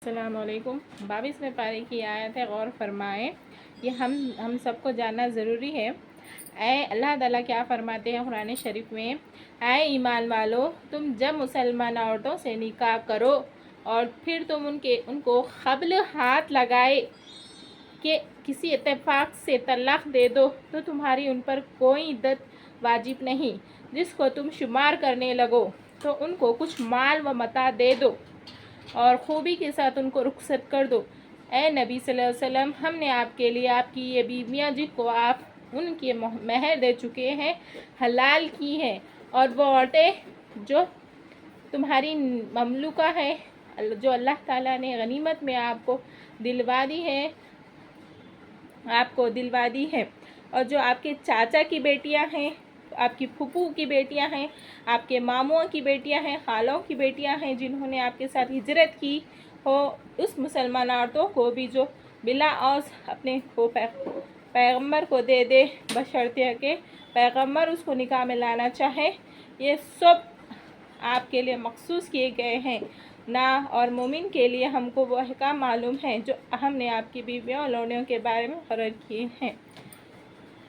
السلام علیکم۔ 22ویں پارے کی آیت ہے، غور فرمائیں، یہ ہم سب کو جاننا ضروری ہے۔ اے اللہ تعالیٰ کیا فرماتے ہیں قرآن شریف میں، اے ایمان والو، تم جب مسلمان عورتوں سے نکاح کرو اور پھر تم ان کو قبل ہاتھ لگائے کہ کسی اتفاق سے طلاق دے دو تو تمہاری ان پر کوئی عدت واجب نہیں۔ جس کو تم شمار کرنے لگو تو ان کو کچھ مال و متاع دے دو اور خوبی کے ساتھ ان کو رخصت کر دو۔ اے نبی صلی اللہ علیہ وسلم، ہم نے آپ کے لیے آپ کی یہ بیویاں جن کو آپ ان کے مہر دے چکے ہیں حلال کی ہیں، اور وہ عورتیں جو تمہاری مملوکہ ہے، جو اللہ تعالیٰ نے غنیمت میں آپ کو دلوا دی ہے، اور جو آپ کے چاچا کی بیٹیاں ہیں، آپ کی پھپھو کی بیٹیاں ہیں، آپ کے ماموں کی بیٹیاں ہیں، خالوں کی بیٹیاں ہیں جنہوں نے آپ کے ساتھ ہجرت کی ہو، اس مسلمان عورتوں کو بھی جو بلا عوض اپنے پیغمبر کو دے دے، بشرطیہ کہ پیغمبر اس کو نکاح میں لانا چاہے۔ یہ سب آپ کے لیے مخصوص کیے گئے ہیں نا، اور مومن کے لیے ہم کو وہ احکام معلوم ہیں جو ہم نے آپ کی بیویوں اور لونڈیوں کے بارے میں مقرر کیے ہیں۔